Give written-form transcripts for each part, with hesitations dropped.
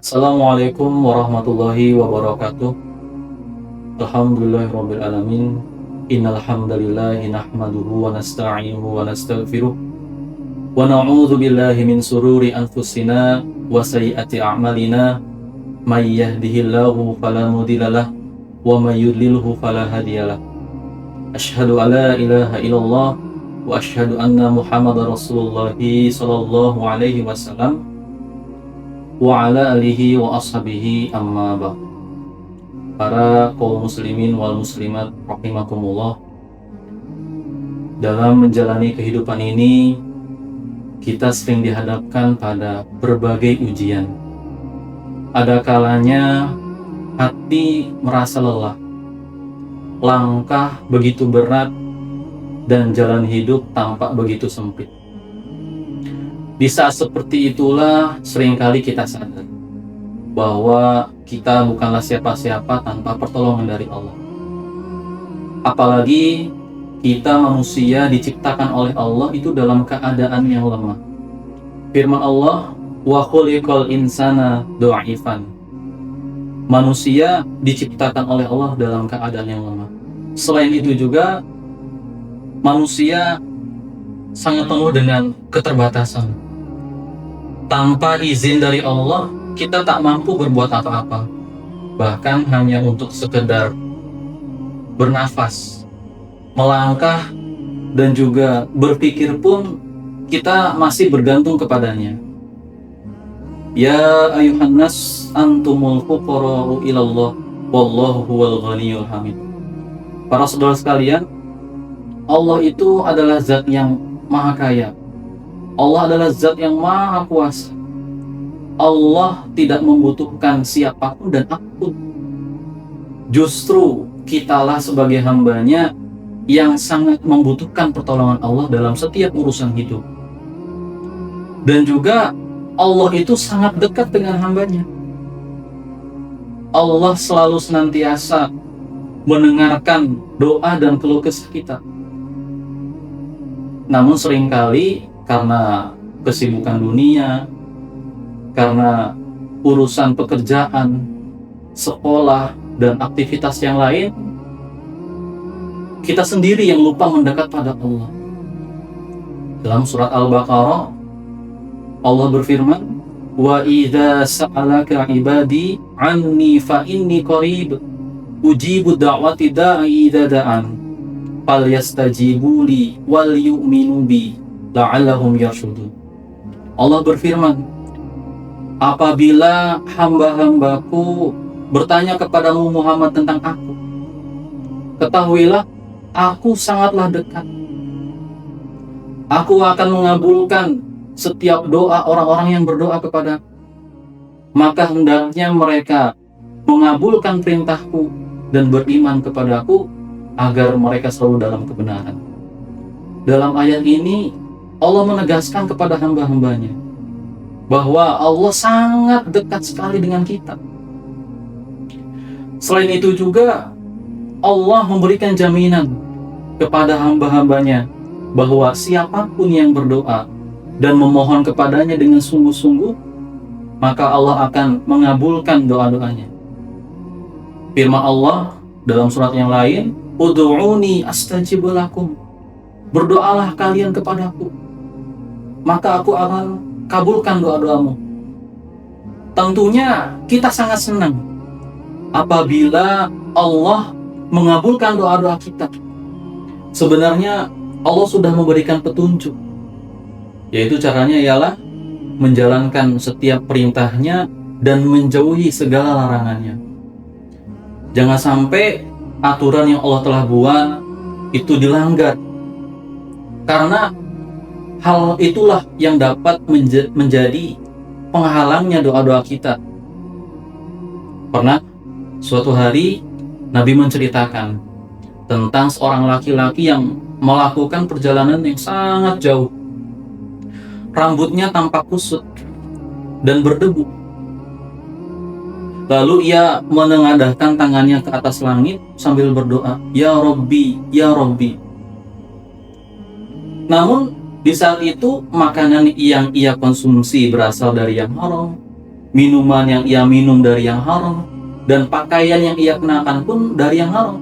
Assalamualaikum warahmatullahi wabarakatuh. Alhamdulillahirabbil alamin. Innal hamdalillahi nahmaduhu wa nasta'inuhu wa nastaghfiruh wa na'udzu billahi min sururi anfusina wa sayyiati a'malina. May yahdihillahu fala mudhillalah wa may yudlilhu fala hadiyalah. Asyhadu an la ilaha illallah wa asyhadu anna Muhammadar Rasulullah sallallahu alaihi wasallam wa ala alihi wa ashabihi amma ba'd. Para kaum muslimin wal muslimat rahimakumullah, dalam menjalani kehidupan ini kita sering dihadapkan pada berbagai ujian. Ada kalanya hati merasa lelah, langkah begitu berat, dan jalan hidup tampak begitu sempit. Di saat seperti itulah seringkali kita sadar bahwa kita bukanlah siapa-siapa tanpa pertolongan dari Allah. Apalagi kita manusia diciptakan oleh Allah itu dalam keadaan yang lemah. Firman Allah, wa khuliqal insana dha'ifan. Manusia diciptakan oleh Allah dalam keadaan yang lemah. Selain itu juga manusia sangat penuh dengan keterbatasan. Tanpa izin dari Allah, kita tak mampu berbuat apa-apa. Bahkan hanya untuk sekedar bernafas, melangkah, dan juga berpikir pun kita masih bergantung kepadanya. Ya ayuhan nas antumul fuqara'u ilallah wallahu huwal ghaniyul hamid. Para saudara sekalian, Allah itu adalah zat yang maha kaya. Allah adalah zat yang maha kuasa. Allah tidak membutuhkan siapapun dan apapun. Justru kitalah sebagai hambanya yang sangat membutuhkan pertolongan Allah dalam setiap urusan hidup. Dan juga Allah itu sangat dekat dengan hambanya. Allah selalu senantiasa mendengarkan doa dan keluh kesah kita. Namun seringkali karena kesibukan dunia, karena urusan pekerjaan, sekolah, dan aktivitas yang lain, kita sendiri yang lupa mendekat pada Allah. Dalam surat Al-Baqarah, Allah berfirman, wa idza sa'alaka ibadi anni fa inni qarib ujibu da'wati da'i idza da'an falyastajibu li wal yu'minu bi la'allahum yarshudun. Allah berfirman, apabila hamba-hambaku bertanya kepadamu Muhammad tentang aku, ketahuilah aku sangatlah dekat. Aku akan mengabulkan setiap doa orang-orang yang berdoa kepada aku. Maka hendaknya mereka mengabulkan perintahku dan beriman kepadaku agar mereka selalu dalam kebenaran. Dalam ayat ini Allah menegaskan kepada hamba-hambanya bahwa Allah sangat dekat sekali dengan kita. Selain itu juga Allah memberikan jaminan kepada hamba-hambanya bahwa siapapun yang berdoa dan memohon kepadanya dengan sungguh-sungguh, maka Allah akan mengabulkan doa-doanya. Firman Allah dalam surat yang lain, ud'uuni astajib lakum. Berdoalah kalian kepadaku, maka aku akan kabulkan doa-doamu. Tentunya kita sangat senang apabila Allah mengabulkan doa-doa kita. Sebenarnya Allah sudah memberikan petunjuk, yaitu caranya ialah menjalankan setiap perintahnya dan menjauhi segala larangannya. Jangan sampai aturan yang Allah telah buat itu dilanggar, karena hal itulah yang dapat menjadi penghalangnya doa-doa kita. Pernah suatu hari Nabi menceritakan tentang seorang laki-laki yang melakukan perjalanan yang sangat jauh. Rambutnya tampak kusut dan berdebu. Lalu ia menengadahkan tangannya ke atas langit sambil berdoa, Ya Rabbi, Ya Rabbi. Namun di saat itu makanan yang ia konsumsi berasal dari yang haram, minuman yang ia minum dari yang haram, dan pakaian yang ia kenakan pun dari yang haram.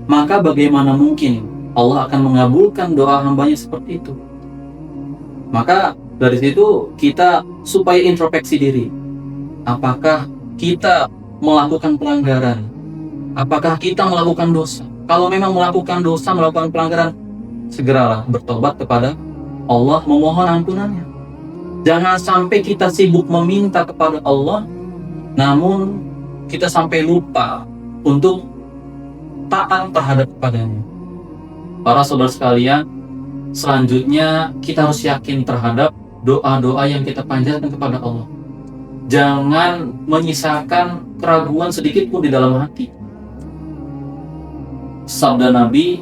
Maka bagaimana mungkin Allah akan mengabulkan doa hambanya seperti itu? Maka dari situ kita supaya introspeksi diri. Apakah kita melakukan pelanggaran? Apakah kita melakukan dosa? Kalau memang melakukan dosa, melakukan pelanggaran, segeralah bertobat kepada Allah, memohon ampunannya. Jangan sampai kita sibuk meminta kepada Allah, namun kita sampai lupa untuk taat terhadap kepadanya. Para saudara sekalian, selanjutnya kita harus yakin terhadap doa-doa yang kita panjatkan kepada Allah. Jangan menyisakan keraguan sedikit pun di dalam hati. Sabda Nabi,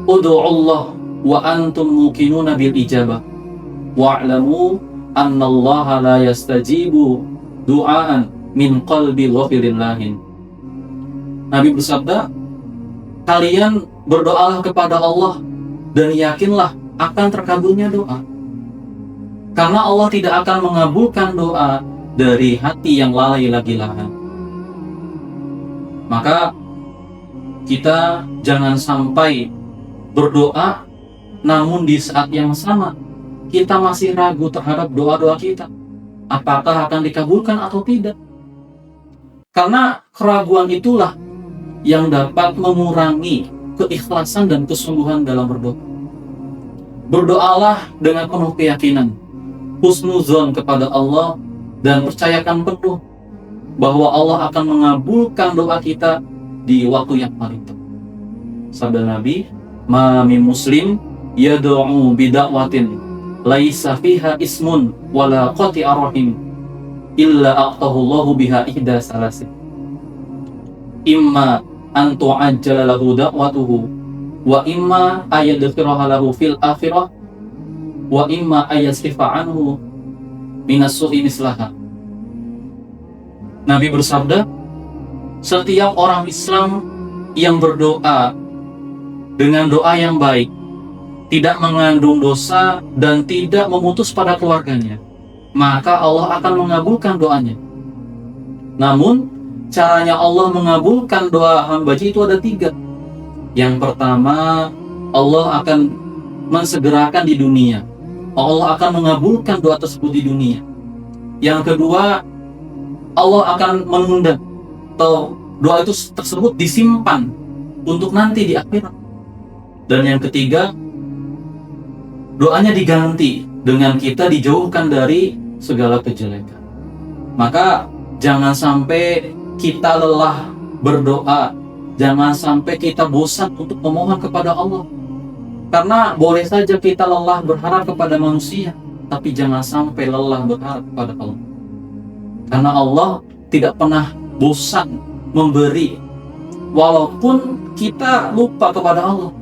"Ud'uallah wa antum muqinuna bil ijabah wa'lamu annallaha la yastajibu du'aan min qalbi ghafilin lahin." Nabi bersabda, kalian berdoalah kepada Allah dan yakinlah akan terkabulnya doa. Karena Allah tidak akan mengabulkan doa dari hati yang lalai lagi lahan. Maka kita jangan sampai berdoa namun di saat yang sama kita masih ragu terhadap doa-doa kita, apakah akan dikabulkan atau tidak. Karena keraguan itulah yang dapat mengurangi keikhlasan dan kesungguhan dalam berdoa. Berdoalah dengan penuh keyakinan, husnuzon kepada Allah, dan percayakan penuh bahwa Allah akan mengabulkan doa kita di waktu yang paling tepat. Sabda Nabi, "Ma min muslim yad'u bida'watin laisa fiha ismun wala qati'a rahim illa aqtahu Allahu biha ihda salasin. Imma an tu'ajjala lahu da'watuhu wa imma ayadkhiraha lahu fil akhirah wa imma ayasrifa anhu minas su'i mislaha." Nabi bersabda, setiap orang Islam yang berdoa dengan doa yang baik, tidak mengandung dosa dan tidak memutus pada keluarganya, maka Allah akan mengabulkan doanya. Namun caranya Allah mengabulkan doa hamba itu ada 3. Yang pertama, Allah akan mensegerakan di dunia. Allah akan mengabulkan doa tersebut di dunia. Yang kedua, Allah akan menunda atau doa itu tersebut disimpan untuk nanti di akhirat. Dan yang ketiga, doanya diganti dengan kita dijauhkan dari segala kejelekan. Maka jangan sampai kita lelah berdoa, jangan sampai kita bosan untuk memohon kepada Allah. Karena boleh saja kita lelah berharap kepada manusia, tapi jangan sampai lelah berharap kepada Allah. Karena Allah tidak pernah bosan memberi, walaupun kita lupa kepada Allah.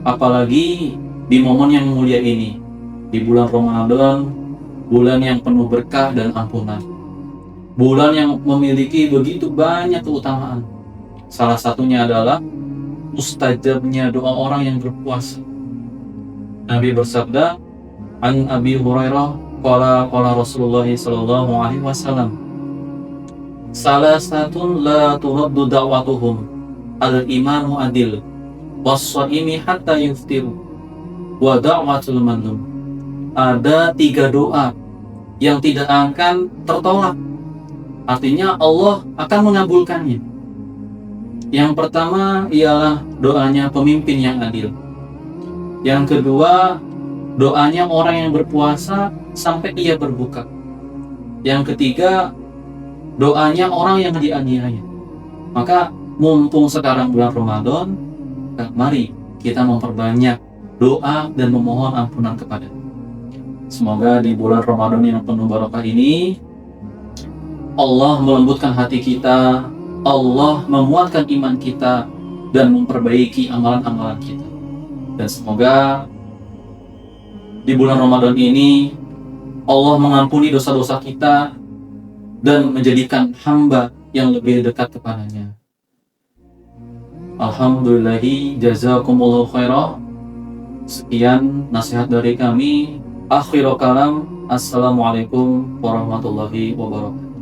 Apalagi di momen yang mulia ini, di bulan Ramadan, bulan yang penuh berkah dan ampunan, bulan yang memiliki begitu banyak keutamaan. Salah satunya adalah mustajabnya doa orang yang berpuasa. Nabi bersabda, "An Abi Hurairah qala Rasulullah sallallahu alaihi wasallam, salasatun la turaddu da'watuhum al-imanu adil was-shaimi hatta yuftiru wa da'watul mandum." Ada 3 doa yang tidak akan tertolak, artinya Allah akan mengabulkannya. Yang pertama ialah doanya pemimpin yang adil. Yang kedua, doanya orang yang berpuasa sampai ia berbuka. Yang ketiga, doanya orang yang dianiaya. Maka mumpung sekarang bulan Ramadan, mari kita memperbanyak doa dan memohon ampunan kepada. Semoga di bulan Ramadan yang penuh barokah ini, Allah melembutkan hati kita, Allah menguatkan iman kita, dan memperbaiki amalan-amalan kita. Dan semoga di bulan Ramadan ini Allah mengampuni dosa-dosa kita dan menjadikan hamba yang lebih dekat kepadanya. Alhamdulillahi jazakumullahu khairah. Sekian nasihat dari kami. Akhirul kalam, assalamualaikum warahmatullahi wabarakatuh.